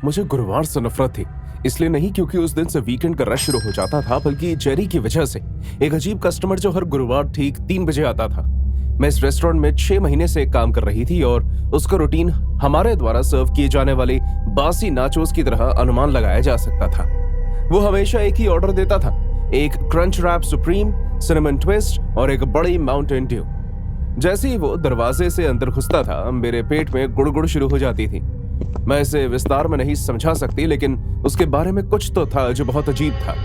मुझे गुरुवार से नफरत थी, इसलिए नहीं क्योंकि उस दिन से वीकेंड का रश शुरू हो जाता था, बल्कि जेरी की वजह से। एक अजीब कस्टमर जो हर गुरुवार ठीक 3 बजे आता था। मैं इस रेस्टोरेंट में 6 महीने से काम कर रही थी और उसका रूटीन हमारे द्वारा सर्व किए जाने वाले बासी नाचोस की तरह अनुमान लगाया जा सकता था। वो हमेशा एक ही ऑर्डर देता था, एक crunch wrap supreme, cinnamon twist और एक बड़ी माउंटेन ड्यू। जैसे ही वो दरवाजे से अंदर घुसता था, मेरे पेट में गुड़गुड़ शुरू हो जाती थी। मैं इसे विस्तार में नहीं समझा सकती, लेकिन उसके बारे में कुछ तो था जो बहुत अजीब था।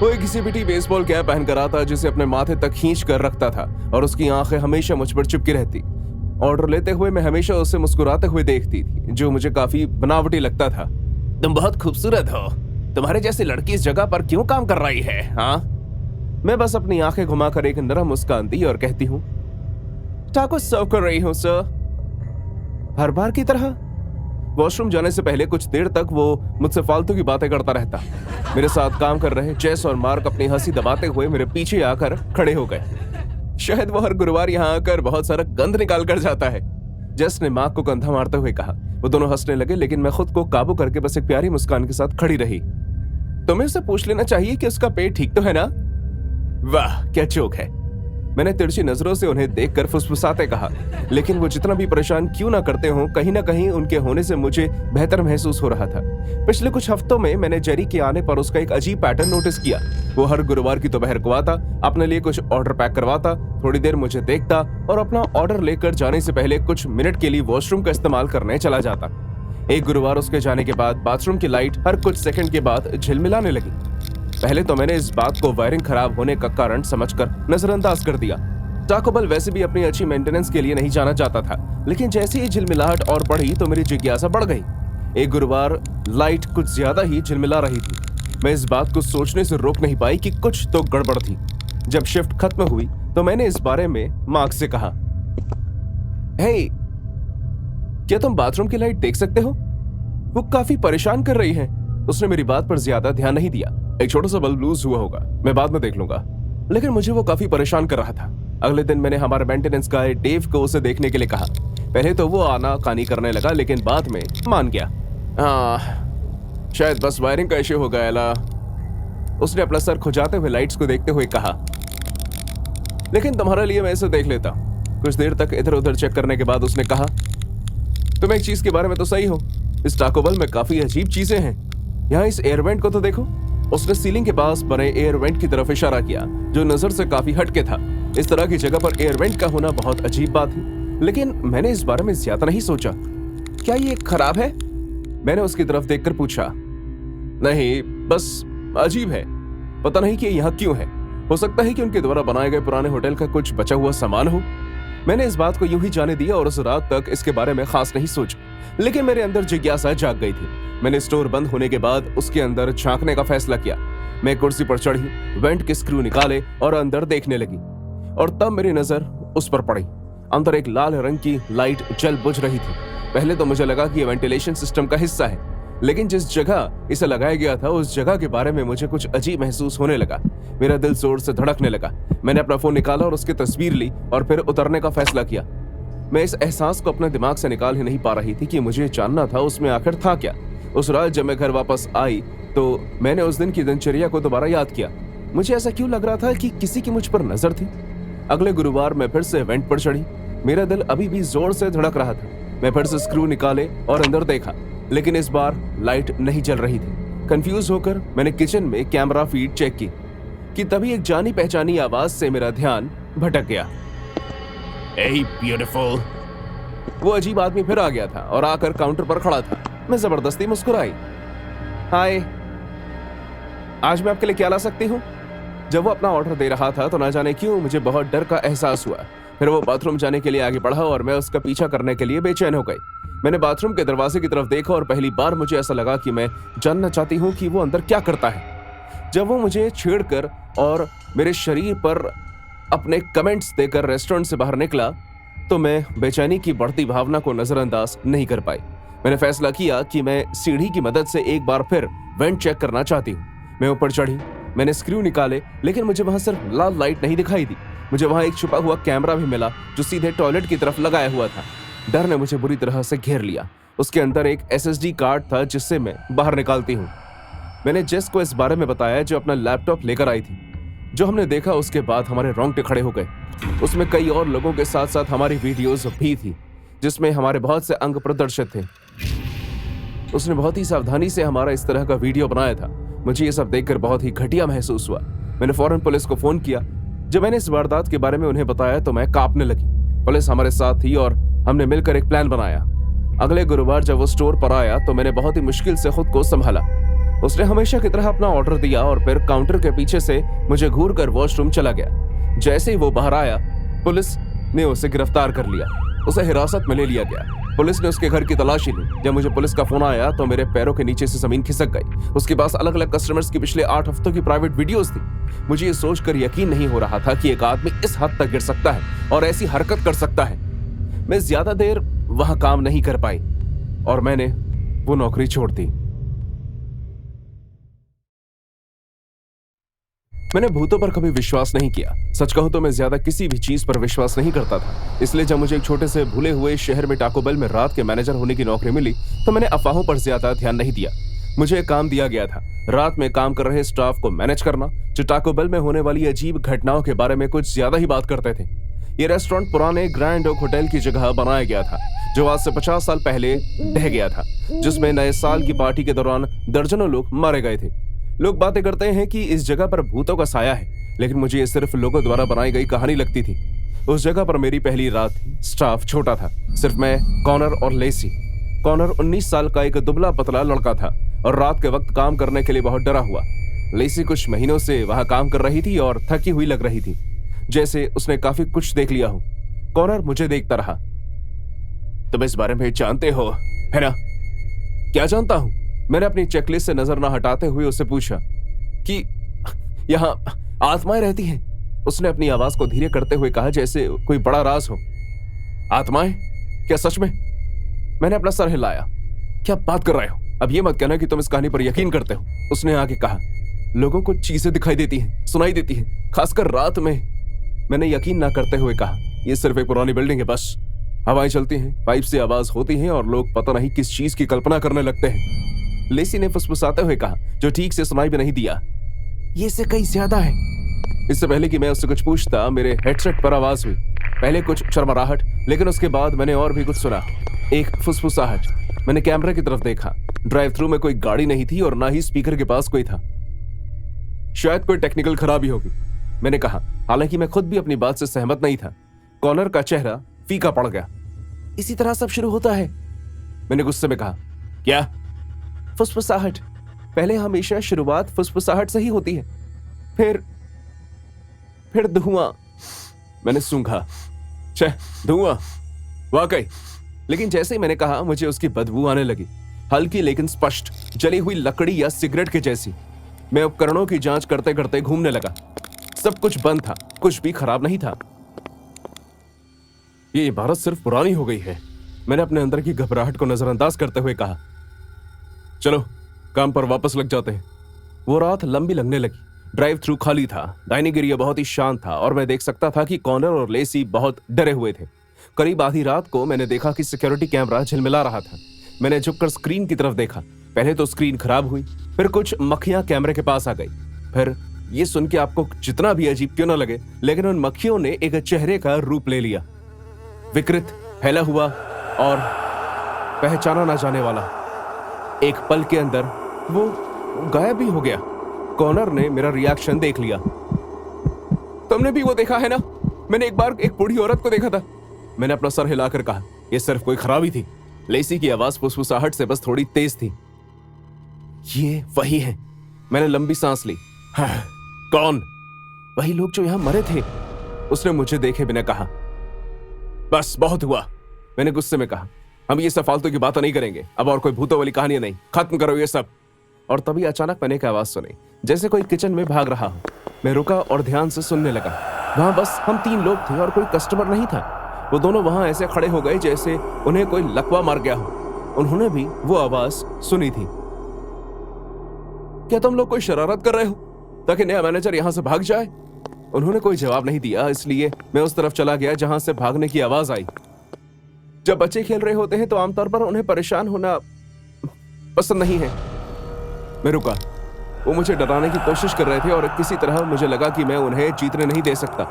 वो एक घिसी-पिटी बेसबॉल कैप पहनकर आता, जिसे अपने माथे तक खींच कर रखता था और उसकी आंखें हमेशा मुझ पर चिपकी रहती। ऑर्डर लेते हुए मैं हमेशा उसे मुस्कुराते हुए देखती थी, जो मुझे काफी बनावटी लगता था। तुम बहुत खूबसूरत हो, तुम्हारे जैसी लड़की इस जगह पर क्यों काम कर रही है? हाँ, मैं बस अपनी आंखें घुमाकर एक नरम मुस्कान दी और कहती हूँ, टाको सर्व कर रही हूँ सर। हर बार की तरह वॉशरूम जाने से पहले कुछ देर तक वो मुझसे फालतू की बातें करता रहता। मेरे साथ काम कर रहे जेस और मार्क अपनी हंसी दबाते हुए मेरे पीछे आकर खड़े हो गए। शायद वो हर गुरुवार यहाँ आकर बहुत सारा गंद निकाल कर जाता है, जेस ने मार्क को कंधा मारते हुए कहा। वो दोनों हंसने लगे, लेकिन मैं खुद को काबू करके बस एक प्यारी मुस्कान के साथ खड़ी रही। तुम्हें उससे पूछ लेना चाहिए कि उसका पेट ठीक तो है ना? वाह क्या जोक है, मैंने तिरछी नजरों से उन्हें देखकर फुसफुसाते कहा। लेकिन वो जितना भी परेशान क्यों ना करते हो, कहीं ना कहीं उनके होने से मुझे बेहतर महसूस हो रहा था। पिछले कुछ हफ्तों में मैंने जेरी के आने पर उसका एक अजीब पैटर्न नोटिस किया। वो हर गुरुवार की दोपहर को आता, अपने लिए कुछ ऑर्डर पैक करवाता, थोड़ी देर मुझे देखता और अपना ऑर्डर लेकर जाने से पहले कुछ मिनट के लिए वॉशरूम का इस्तेमाल करने चला जाता। एक गुरुवार उसके जाने के बाद बाथरूम की लाइट हर कुछ सेकंड के बाद झिलमिलाने लगी। पहले तो मैंने इस बात को वायरिंग खराब होने का कारण समझकर नजरअंदाज कर दिया। टाको बेल वैसे भी अपनी अच्छी मेंटेनेंस के लिए नहीं जाना चाहता था, लेकिन जैसे ही झिलमिलाहट और बढ़ी तो मेरी जिज्ञासा बढ़ गई। एक गुरुवार लाइट कुछ ज्यादा ही झिलमिला रही थी। मैं इस बात को सोचने से रोक नहीं पाई कि कुछ तो गड़बड़ थी। जब शिफ्ट खत्म हुई तो मैंने इस बारे में मार्क से कहा, हे, क्या तुम बाथरूम की लाइट देख सकते हो? वो काफी परेशान कर रही है। उसने मेरी बात पर ज्यादा ध्यान नहीं दिया। एक छोटा सा बल्ब लूज हुआ होगा, मैं बाद में देख लूंगा। लेकिन मुझे वो काफी परेशान कर रहा था। अगले दिन मैंने हमारे मेंटेनेंस गाय डेव को उसे देखने के लिए कहा। पहले तो वो आनाकानी करने लगा, लेकिन बाद में मान गया। हाँ, शायद बस वायरिंग का इश्यू होगा एला, उसने अपना सर खुजाते हुए लाइट्स को देखते हुए कहा। लेकिन तुम्हारे लिए मैं इसे देख लेता। कुछ देर तक इधर उधर चेक करने के बाद उसने कहा, तुम एक चीज के बारे में तो सही हो, इस टाको बेल में काफी अजीब चीजें हैं। यहाँ इस एयर वेंट को तो देखो। उसने सीलिंग के पास बने एयर वेंट की तरफ इशारा किया, जो नजर से काफी हटके था। इस तरह की जगह पर एयर वेंट का होना बहुत अजीब बात है, लेकिन मैंने इस बारे में ज्यादा नहीं सोचा। क्या ये खराब है? मैंने उसकी तरफ देखकर पूछा। नहीं, बस अजीब है। पता नहीं कि यहाँ क्यों है। हो सकता है कि उनके द्वारा बनाए गए पुराने होटल का कुछ बचा हुआ सामान हो। मैंने इस बात को यूं ही जाने दिया और उस रात तक इसके बारे में खास नहीं सोचा, लेकिन मेरे अंदर जिज्ञासा जाग गई थी। मैंने स्टोर बंद होने के बाद उसके अंदर झांकने का फैसला किया। मैं कुर्सी पर चढ़ी, वेंट के स्क्रू निकाले और अंदर देखने लगी, और तब मेरी नजर उस पर पड़ी। अंदर एक लाल रंग की लाइट जल बुझ रही थी। पहले तो मुझे लगा कि यह वेंटिलेशन सिस्टम का हिस्सा है, लेकिन जिस जगह इसे लगाया गया था उस जगह के बारे में मुझे कुछ अजीब महसूस होने लगा। मेरा दिल जोर से धड़कने लगा। मैंने अपना फोन निकाला और उसकी तस्वीर ली और फिर उतरने का फैसला किया। मैं इस एहसास को अपने दिमाग से निकाल ही नहीं पा रही थी कि मुझे जानना था उसमें आखिर था क्या। उस रात जब मैं घर वापस आई तो मैंने उस दिन की दिनचर्या को दोबारा याद किया। मुझे ऐसा क्यों लग रहा था कि किसी की मुझ पर नजर थी। अगले गुरुवार मैं फिर से वेंट पर चढ़ी। मेरा दिल अभी भी जोर से धड़क रहा था। मैं फिर से स्क्रू निकाले और अंदर देखा, लेकिन इस बार लाइट नहीं जल रही थी। कंफ्यूज होकर मैंने किचन में कैमरा फीड चेक की कि तभी एक जानी पहचानी आवाज से मेरा ध्यान भटक गया। Hey, beautiful। वो अजीब आदमी फिर आ गया था और आकर काउंटर पर खड़ा था। मैं जबरदस्ती मुस्कुराई। हाय, आज मैं आपके लिए क्या ला सकती हूँ? जब वो अपना ऑर्डर दे रहा था तो ना जाने क्यों मुझे बहुत डर का एहसास हुआ। फिर वो बाथरूम जाने के लिए आगे बढ़ा और मैं उसका पीछा करने के लिए बेचैन हो गई। मैंने बाथरूम के दरवाजे की तरफ देखा और पहली बार मुझे ऐसा लगा कि मैं जानना चाहती हूँ कि वो अंदर क्या करता है। जब वो मुझे छेड़कर और मेरे शरीर पर अपने कमेंट्स देकर रेस्टोरेंट से बाहर निकला तो मैं बेचैनी की बढ़ती भावना को नजरअंदाज नहीं कर पाई। मैंने फैसला किया कि मैं सीढ़ी की मदद से एक बार फिर वेंट चेक करना चाहती हूँ। मैं ऊपर चढ़ी, मैंने स्क्रू निकाले, लेकिन मुझे वहां सिर्फ लाल लाइट नहीं दिखाई दी। मुझे वहां एक छुपा हुआ कैमरा भी मिला जो सीधे टॉयलेट की तरफ लगाया हुआ था। डर ने मुझे बुरी तरह से घेर लिया। उसके अंदर एक SSD कार्ड था जिससे मैं बाहर निकालती हूँ। मैंने जेस को इस बारे में बताया जो अपना लैपटॉप लेकर आई थी। जो हमने देखा उसके बाद हमारे रोंगटे खड़े हो गए। उसमें कई और लोगों के साथ साथ हमारी वीडियोस भी थी जिसमें हमारे बहुत से अंग प्रदर्शित थे। उसने बहुत ही सावधानी से हमारा इस तरह का वीडियो बनाया था। मुझे ये सब देखकर बहुत ही घटिया महसूस हुआ। मैंने फौरन पुलिस को फोन किया। जब मैंने इस वारदात के बारे में उन्हें बताया तो मैं कांपने लगी। पुलिस हमारे साथ थी और हमने मिलकर एक प्लान बनाया। अगले गुरुवार जब वो स्टोर पर आया तो मैंने बहुत ही मुश्किल से खुद को संभाला। उसने हमेशा की तरह अपना ऑर्डर दिया और फिर काउंटर के पीछे से मुझे घूर कर वॉशरूम चला गया। जैसे ही वो बाहर आया पुलिस ने उसे गिरफ्तार कर लिया। उसे हिरासत में ले लिया गया। पुलिस ने उसके घर की तलाशी ली। जब मुझे पुलिस का फोन आया तो मेरे पैरों के नीचे से जमीन खिसक गई। उसके पास अलग अलग कस्टमर्स की पिछले 8 हफ्तों की प्राइवेट वीडियोस थी। मुझे ये सोचकर यकीन नहीं हो रहा था कि एक आदमी इस हद तक गिर सकता है और ऐसी हरकत कर सकता है। मैं ज्यादा देर वहां काम नहीं कर पाई और मैंने वो नौकरी छोड़ दी। मैंने भूतों पर कभी विश्वास नहीं किया। सच कहूं तो मैं ज्यादा किसी भी चीज पर विश्वास नहीं करता था। इसलिए जब मुझे एक छोटे से भूले हुए शहर में टाको बेल में रात के मैनेजर होने की नौकरी मिली तो मैंने अफवाहों पर ज्यादा ध्यान नहीं दिया। मुझे एक काम दिया गया था, रात में काम कर रहे स्टाफ को मैनेज करना, जो टाको बेल में होने वाली अजीब घटनाओं के बारे में कुछ ज्यादा ही बात करते थे। ये रेस्टोरेंट पुराने ग्रैंड ओक होटल की जगह बनाया गया था जो आज से 50 साल पहले ढह गया था, जिसमें नए साल की पार्टी के दौरान दर्जनों लोग मारे गए थे। लोग बातें करते हैं कि इस जगह पर भूतों का साया है, लेकिन मुझे ये सिर्फ लोगों द्वारा बनाई गई कहानी लगती थी। उस जगह पर मेरी पहली रात थी। स्टाफ छोटा था, सिर्फ मैं, कॉनर और लेसी। कॉनर 19 साल का एक दुबला पतला लड़का था और रात के वक्त काम करने के लिए बहुत डरा हुआ। लेसी कुछ महीनों से वहां काम कर रही थी और थकी हुई लग रही थी, जैसे उसने काफी कुछ देख लिया हो। कॉनर मुझे देखता रहा। तुम इस बारे में जानते हो, है ना? क्या जानता हूं? मैंने अपनी चेकलिस्ट से नजर न हटाते हुए उससे पूछा कि यहाँ आत्माएं रहती हैं। उसने अपनी आवाज को धीरे करते हुए कहा जैसे कोई बड़ा राज हो। आत्माएं? क्या सच में? मैंने अपना सर हिलाया। क्या बात कर रहे हो? अब ये मत कहना कि तुम इस कहानी पर यकीन करते हो। उसने आगे कहा, लोगों को चीजें दिखाई देती हैं, सुनाई देती हैं, खासकर रात में। मैंने यकीन ना करते हुए कहा, यह सिर्फ एक पुरानी बिल्डिंग है, बस हवाएं चलती हैं, पाइप से आवाज होती है और लोग पता नहीं किस चीज की कल्पना करने लगते हैं। लेसी ने फुसफुसाते हुए कहा, जो ठीक से सुनाई भी नहीं दिया। ये से कहीं ज्यादा है। इससे पहले कि मैं उससे कुछ पूछता, मेरे हेडसेट पर आवाज हुई। पहले कुछ शर्मराहट, लेकिन उसके बाद मैंने और भी कुछ सुना। एक फुसफुसाहट। मैंने कैमरे की तरफ देखा। ड्राइव थ्रू में कोई गाड़ी नहीं थी और ना ही स्पीकर के पास कोई था। शायद कोई टेक्निकल खराबी होगी, मैंने कहा, हालांकि मैं खुद भी अपनी बात से सहमत नहीं था। कॉनर का चेहरा फीका पड़ गया। इसी तरह सब शुरू होता है, मैंने गुस्से में कहा। क्या? फुसफुसाहट। पहले हमेशा शुरुआत फुसफुसाहट से ही होती है, फिर धुआं। मैंने सूंघा। छह, धुआं, वाकई। लेकिन जैसे ही मैंने कहा, मुझे उसकी बदबू आने लगी, हल्की लेकिन स्पष्ट, जली हुई लकड़ी या सिगरेट के जैसी। मैं उपकरणों की जांच करते करते घूमने लगा। सब कुछ बंद था, कुछ भी खराब नहीं था। ये इमारत सिर्फ पुरानी हो गई है, मैंने अपने अंदर की घबराहट को नजरअंदाज करते हुए कहा। चलो काम पर वापस लग जाते हैं। वो रात लंबी लगने लगी। ड्राइव थ्रू खाली था, डाइनिंग एरिया बहुत ही शांत था और मैं देख सकता था कि कॉनर और लेसी बहुत डरे हुए थे। करीब आधी रात को मैंने देखा कि सिक्योरिटी कैमरा झिलमिला रहा था। मैंने झुककर स्क्रीन की तरफ देखा। पहले तो स्क्रीन खराब हुई, फिर कुछ मक्खियां कैमरे के पास आ गई। फिर ये सुन के आपको जितना भी अजीब क्यों ना लगे, लेकिन उन मक्खियों ने एक चेहरे का रूप ले लिया, विकृत, फैला हुआ और पहचाना ना जाने वाला। एक पल के अंदर वो गायब भी हो गया। कॉनर ने मेरा रिएक्शन देख लिया। तुमने भी वो देखा है ना? मैंने एक बार एक बूढ़ी औरत को देखा था, मैंने अपना सर हिलाकर कहा। यह सिर्फ कोई खराबी थी। लेसी की आवाज फुसफुसाहट से बस थोड़ी तेज थी। ये वही है। मैंने लंबी सांस ली। हाँ, कौन? वही लोग जो यहां मरे थे, उसने मुझे देखे बिना कहा। बस बहुत हुआ, मैंने गुस्से में कहा। हम ये सब फालतू की बातें नहीं करेंगे, अब और कोई भूतों वाली कहानियां नहीं, खत्म करो ये सब। और तभी अचानक मैंने एक आवाज सुनी, जैसे कोई किचन में भाग रहा हो। मैं रुका और ध्यान से सुनने लगा। वहां बस हम 3 लोग थे और कोई कस्टमर नहीं था। वो दोनों वहां ऐसे खड़े हो गए जैसे उन्हें कोई लकवा मार गया हो। उन्होंने भी वो आवाज सुनी थी। क्या तुम लोग कोई शरारत कर रहे हो ताकि नया मैनेजर यहां से भाग जाए? उन्होंने कोई जवाब नहीं दिया, इसलिए मैं उस तरफ चला गया जहां से भागने की आवाज आई। जब बच्चे खेल रहे होते हैं तो आमतौर पर उन्हें परेशान होना पसंद नहीं है। मैं रुका। वो मुझे डराने की कोशिश कर रहे थे और किसी तरह मुझे लगा कि मैं उन्हें जीतने नहीं दे सकता।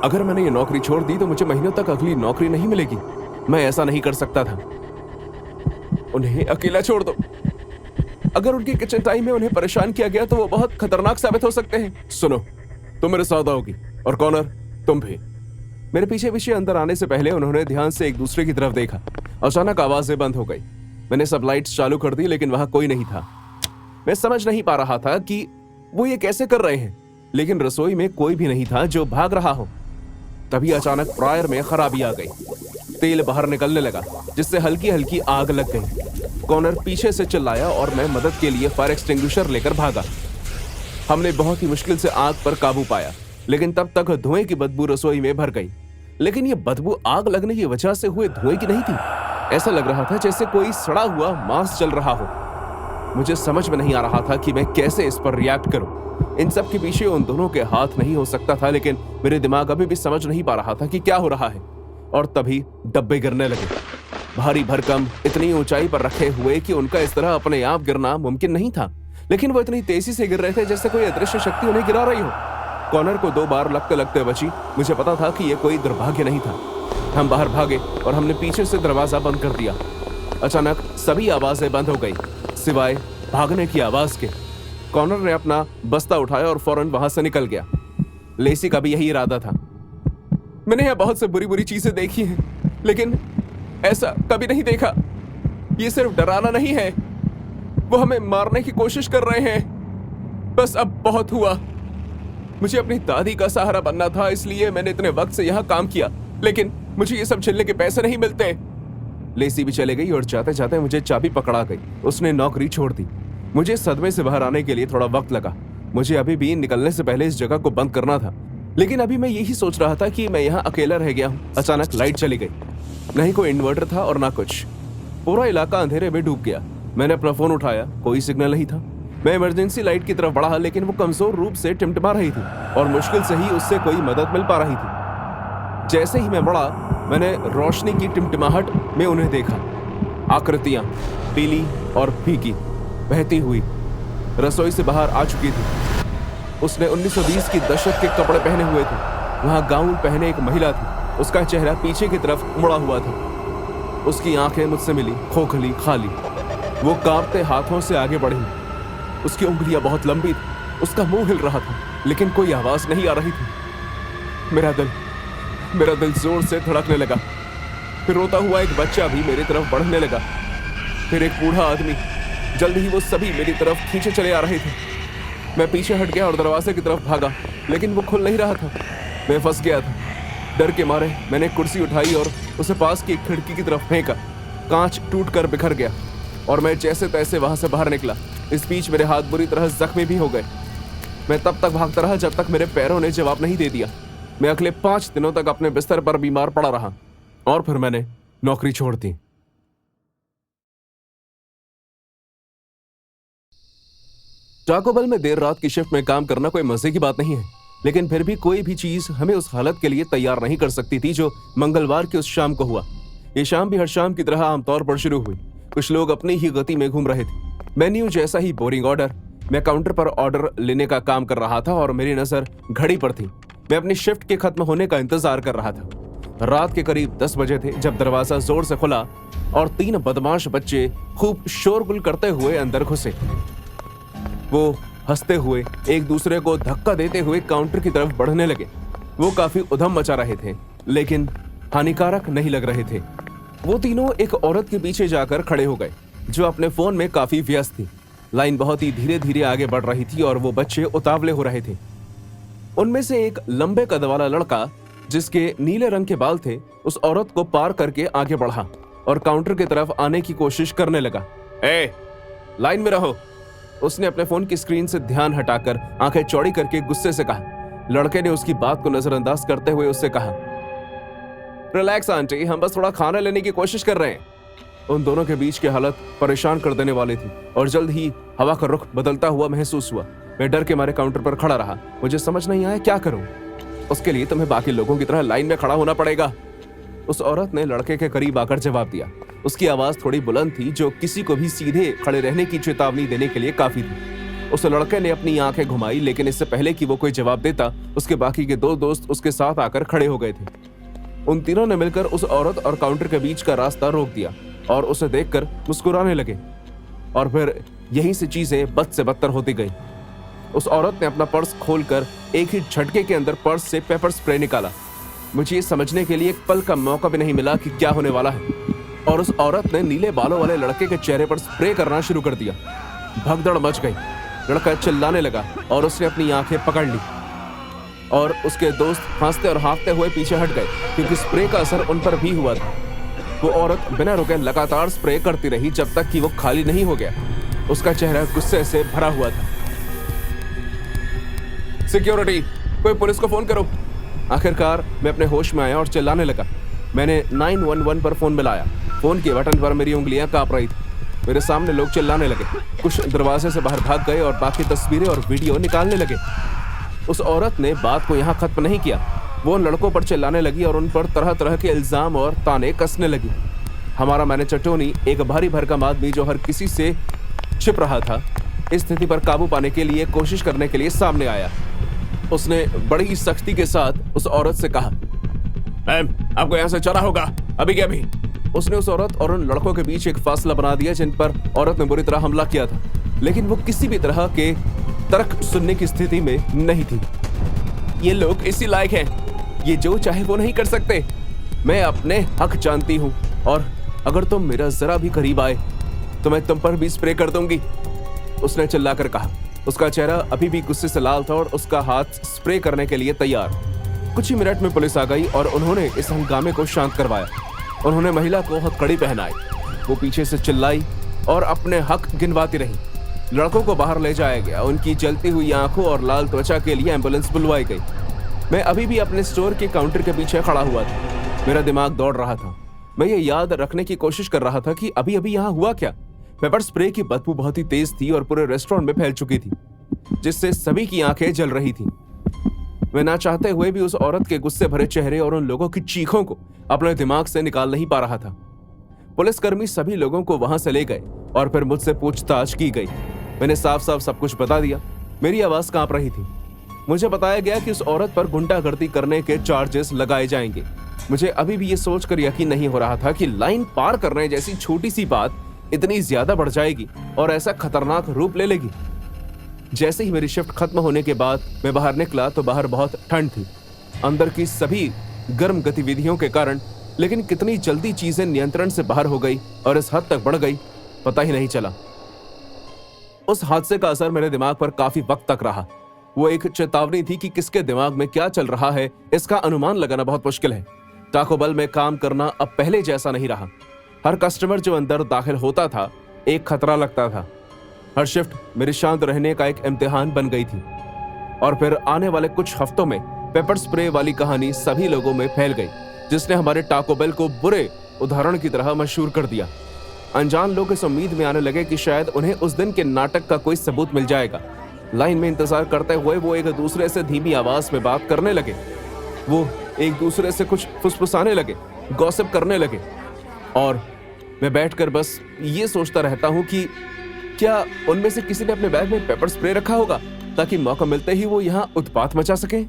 अगर मैंने ये नौकरी छोड़ दी तो मुझे महीनों तक अगली नौकरी नहीं मिलेगी। मैं ऐसा नहीं कर सकता था। उन्हें अकेला छोड़ दो। अगर उनके किचन टाइम में उन्हें परेशान किया गया तो वो बहुत खतरनाक साबित हो सकते हैं। सुनो, तुम मेरे साथ आओगी और कॉनर तुम भी। मेरे पीछे पीछे अंदर आने से पहले उन्होंने ध्यान से एक दूसरे की तरफ देखा। अचानक आवाजें बंद हो गई। मैंने सब लाइट्स चालू कर दी लेकिन वहां कोई नहीं था। मैं समझ नहीं पा रहा था कि वो ये कैसे कर रहे हैं, लेकिन रसोई में कोई भी नहीं था जो भाग रहा हो। तभी अचानक फ्रायर में खराबी आ गई। तेल बाहर निकलने लगा जिससे हल्की हल्की आग लग गई। कॉनर पीछे से चिल्लाया और मैं मदद के लिए फायर एक्सटिंग्विशर लेकर भागा। हमने बहुत ही मुश्किल से आग पर काबू पाया, लेकिन तब तक धुएं की बदबू रसोई में भर गई। लेकिन ये बदबू आग लगने की वजह से हुए धुएं की नहीं थी। ऐसा लग रहा था जैसे कोई सड़ा हुआ मांस जल रहा हो। मुझे समझ में नहीं आ रहा था कि मैं कैसे इस पर रिएक्ट करूं। इन सब के पीछे उन दोनों के हाथ नहीं हो सकता था, लेकिन मेरे दिमाग अभी भी समझ नहीं पा रहा था कि क्या हो रहा है। और तभी डब्बे गिरने लगे, भारी भरकम, इतनी ऊंचाई पर रखे हुए कि उनका इस तरह अपने आप गिरना मुमकिन नहीं था। लेकिन वो इतनी तेजी से गिर रहे थे जैसे कोई अदृश्य शक्ति उन्हें गिरा रही हो। कॉर्नर को 2 बार लगते लगते बची। मुझे पता था कि यह कोई दुर्भाग्य नहीं था। हम बाहर भागे और हमने पीछे से दरवाजा बंद कर दिया। अचानक सभी आवाजें बंद हो गई सिवाय भागने की आवाज के। कॉर्नर ने अपना बस्ता उठाया और फौरन वहां से निकल गया। लेसी का भी यही इरादा था। मैंने यहाँ बहुत से बुरी बुरी चीजें देखी हैं, लेकिन ऐसा कभी नहीं देखा। ये सिर्फ डराना नहीं है, वो हमें मारने की कोशिश कर रहे हैं। बस अब बहुत हुआ। मुझे अपनी दादी का सहारा बनना था, इसलिए मैंने इतने वक्त से यहाँ काम किया, लेकिन मुझे ये सब झेलने के पैसे नहीं मिलते। लेसी भी चले गई और जाते जाते मुझे चाबी पकड़ा गई। उसने नौकरी छोड़ दी। मुझे सदमे से बाहर आने के लिए थोड़ा वक्त लगा। मुझे अभी भी निकलने से पहले इस जगह को बंद करना था, लेकिन अभी मैं यही सोच रहा था कि मैं यहाँ अकेला रह गया हूँ। अचानक लाइट चली गई। नहीं कोई इन्वर्टर था और ना कुछ। पूरा इलाका अंधेरे में डूब गया। मैंने अपना फोन उठाया, कोई सिग्नल नहीं था। मैं इमरजेंसी लाइट की तरफ बढ़ा, लेकिन वो कमजोर रूप से टिमटिमा रही थी और मुश्किल से ही उससे कोई मदद मिल पा रही थी। जैसे ही मैं बढ़ा, मैंने रोशनी की टिमटिमाहट में उन्हें देखा। आकृतियां पीली और फीकी बहती हुई रसोई से बाहर आ चुकी थी। उसने 1920 की दशक के कपड़े पहने हुए थे। वहां गाउन पहने एक महिला थी। उसका चेहरा पीछे की तरफ मुड़ा हुआ था। उसकी आंखें मुझसे मिली, खोखली, खाली। वो कांपते हाथों से आगे बढ़ी। उसकी उंगलियां बहुत लंबी थी। उसका मुंह हिल रहा था, लेकिन कोई आवाज नहीं आ रही थी। मेरा दिल जोर से धड़कने लगा। फिर रोता हुआ एक बच्चा भी मेरी तरफ बढ़ने लगा। फिर एक बूढ़ा आदमी। जल्द ही वो सभी मेरी तरफ खींचे चले आ रहे थे। मैं पीछे हट गया और दरवाजे की तरफ भागा, लेकिन वो खुल नहीं रहा था। मैं फंस गया था। डर के मारे मैंने कुर्सी उठाई और उसे पास की एक खिड़की की तरफ फेंका। कांच टूटकर बिखर गया और मैं जैसे तैसे वहां से बाहर निकला। इस बीच मेरे हाथ बुरी तरह जख्मी भी हो गए। मैं तब तक भागता रहा जब तक मेरे पैरों ने जवाब नहीं दे दिया। मैं अगले 5 दिनों तक अपने बिस्तर पर बीमार पड़ा रहा और फिर मैंने नौकरी छोड़ दी। टाको बेल में देर रात की शिफ्ट में काम करना कोई मजे की बात नहीं है, लेकिन फिर भी कोई भी चीज हमें उस हालत के लिए तैयार नहीं कर सकती थी जो मंगलवार की उस शाम को हुआ। ये शाम भी हर शाम की तरह आमतौर पर शुरू हुई। कुछ लोग अपनी ही गति में घूम रहे थे। मेन्यू जैसा ही बोरिंग ऑर्डर। मैं काउंटर पर ऑर्डर लेने का काम कर रहा था और मेरी नजर घड़ी पर थी। मैं अपनी शिफ्ट के खत्म होने का इंतजार कर रहा था। रात के करीब 10 बजे थे जब दरवाजा जोर से खुला और 3 बदमाश बच्चे खूब शोरगुल करते हुए अंदर घुसे। वो हंसते हुए एक दूसरे को धक्का देते हुए काउंटर की तरफ बढ़ने लगे। वो काफी उधम मचा रहे थे, लेकिन हानिकारक नहीं लग रहे थे। वो तीनों एक औरत के पीछे जाकर खड़े हो गए जो अपने फोन में काफी व्यस्त थी। लाइन बहुत ही धीरे धीरे आगे बढ़ रही थी और वो बच्चे उतावले हो रहे थे। उनमें से एक लंबे कद वाला लड़का जिसके नीले रंग के बाल थे, उस औरत को पार करके आगे बढ़ा और काउंटर की तरफ आने की कोशिश करने लगा। ए, लाइन में रहो, उसने अपने फोन की स्क्रीन से ध्यान हटाकर आंखें चौड़ी करके गुस्से से कहा। लड़के ने उसकी बात को नजरअंदाज करते हुए उससे कहा, रिलैक्स आंटी, हम बस थोड़ा खाना लेने की कोशिश कर रहे हैं। उन दोनों के बीच की हालत परेशान कर देने वाली थी और जल्द ही हवा का रुख बदलता हुआ महसूस हुआ। मैं डर के मारे काउंटर पर खड़ा रहा। मुझे समझ नहीं आया क्या करूं। उसके लिए तुम्हें बाकी लोगों की तरह लाइन में खड़ा होना पड़ेगा, उस औरत ने लड़के के करीब आकर जवाब दिया। उसकी आवाज थोड़ी बुलंद थी, जो किसी को भी सीधे खड़े रहने की चेतावनी देने के लिए काफी थी। उस लड़के ने अपनी आंखें घुमाई, लेकिन इससे पहले कि वो कोई जवाब देता, उसके बाकी के 2 दोस्त उसके साथ आकर खड़े हो गए थे। उन तीनों ने मिलकर उस औरत और काउंटर के बीच का रास्ता रोक दिया और उसे देखकर मुस्कुराने लगे। और फिर यहीं से चीजें बद से बदतर होती गई। उस औरत ने अपना पर्स खोलकर एक ही झटके के अंदर पर्स से पेपर स्प्रे निकाला। मुझे ये समझने के लिए एक पल का मौका भी नहीं मिला कि क्या होने वाला है, और उस औरत ने नीले बालों वाले लड़के के चेहरे पर स्प्रे करना शुरू कर दिया। भगदड़ मच गई। लड़का चिल्लाने लगा और उसने अपनी आंखें पकड़ ली, और उसके दोस्त हंसते और हाँफते हुए पीछे हट गए, क्योंकि स्प्रे का असर उन पर भी हुआ था। वो औरत बिना रुके लगातार स्प्रे करती रही जब तक कि वो खाली नहीं हो गया। उसका चेहरा गुस्से से भरा हुआ था। सिक्योरिटी, कोई पुलिस को फोन करो। आखिरकार मैं अपने होश में आया और चिल्लाने लगा। मैंने 911 पर फोन मिलाया। फोन के बटन पर मेरी उंगलियां कांप रही थी। मेरे सामने लोग चिल्लाने लगे, कुछ दरवाजे से बाहर भाग गए और बाकी तस्वीरें और वीडियो निकालने लगे। उस औरत ने बात को यहाँ खत्म नहीं किया। वो उन लड़कों पर चिल्लाने लगी और उन पर तरह तरह के इल्जाम और ताने कसने लगी। हमारा मैनेजर टोनी, एक भारी भरकम आदमी जो हर किसी से छिप रहा था, इस स्थिति पर काबू पाने के लिए कोशिश करने के लिए सामने आया। उसने बड़ी ही सख्ती के साथ उस औरत से कहा, मैम, आपको यहाँ से चला होगा अभी के अभी। उसने उस औरत और उन लड़कों के बीच एक फासला बना दिया जिन पर औरत ने बुरी तरह हमला किया था, लेकिन वो किसी भी तरह के तर्क सुनने की स्थिति में नहीं थी। ये लोग इसी लायक हैं, ये जो चाहे वो नहीं कर सकते। मैं अपने हक जानती हूँ, और अगर तुम मेरा जरा भी करीब आए तो मैं तुम पर भी स्प्रे कर दूंगी, उसने चिल्लाकर कहा। उसका चेहरा अभी भी गुस्से से लाल था और उसका हाथ स्प्रे करने के लिए तैयार। कुछ ही मिनट में पुलिस आ गई और उन्होंने इस हंगामे को शांत करवाया। उन्होंने महिला को हथकड़ी पहनाई। वो पीछे से चिल्लाई और अपने हक गिनवाती रही। लड़कों को बाहर ले जाया गया। उनकी जलती हुई आंखों और लाल त्वचा के लिए एम्बुलेंस बुलवाई गई। मैं अभी भी अपने स्टोर के काउंटर के पीछे खड़ा हुआ था। मेरा दिमाग दौड़ रहा था। मैं ये याद रखने की कोशिश कर रहा था कि अभी अभी यहाँ हुआ क्या। पेपर स्प्रे की बदबू बहुत ही तेज थी और पूरे रेस्टोरेंट में फैल चुकी थी, जिससे सभी की आंखें जल रही थी। मैं ना चाहते हुए भी उस औरत के गुस्से भरे चेहरे और उन लोगों की चीखों को अपने दिमाग से निकाल नहीं पा रहा था। पुलिसकर्मी सभी लोगों को वहां से ले गए और फिर मुझसे पूछताछ की गई। मैंने साफ साफ सब कुछ बता दिया। मेरी आवाज कांप रही थी। मुझे बताया गया कि उस औरत पर गुंडागर्दी करने के चार्जेस लगाए जाएंगे। मुझे अभी भी ये सोचकर यकीन नहीं हो रहा था कि लाइन पार करने जैसी छोटी सी बात इतनी ज्यादा बढ़ जाएगी और ऐसा खतरनाक रूप ले लेगी। जैसे ही मेरी शिफ्ट खत्म होने के बाद मैं बाहर निकला तो बाहर बहुत ठंड थी, अंदर की सभी गर्म गतिविधियों के कारण। लेकिन कितनी जल्दी चीजें नियंत्रण से बाहर हो गई और इस हद तक बढ़ गई, पता ही नहीं चला। उस हादसे का असर मेरे दिमाग पर काफी वक्त तक रहा। वो एक चेतावनी थी कि किसके दिमाग में क्या चल रहा है, इसका अनुमान लगाना बहुत मुश्किल है। टाको बेल में काम करना अब पहले जैसा नहीं रहा। हर कस्टमर जो अंदर दाखिल होता था एक खतरा लगता था। हर शिफ्ट मेरे शांत रहने का एक इम्तिहान बन गई थी। और फिर आने वाले कुछ हफ्तों में पेपर स्प्रे वाली कहानी सभी लोगों में फैल गई, जिसने हमारे टाको बेल को बुरे उदाहरण की तरह मशहूर कर दिया। अनजान लोग इस उम्मीद में आने लगे कि शायद उन्हें उस दिन के नाटक का कोई सबूत मिल जाएगा। लाइन में इंतजार करते हुए वो एक दूसरे से धीमी आवाज में बात करने लगे। वो एक दूसरे से कुछ फुसफुसाने लगे, गॉसिप करने लगे। और मैं बैठकर बस ये सोचता रहता हूँ कि क्या उनमें से किसी ने अपने बैग में पेपर स्प्रे रखा होगा ताकि मौका मिलते ही वो यहाँ उत्पात मचा सके।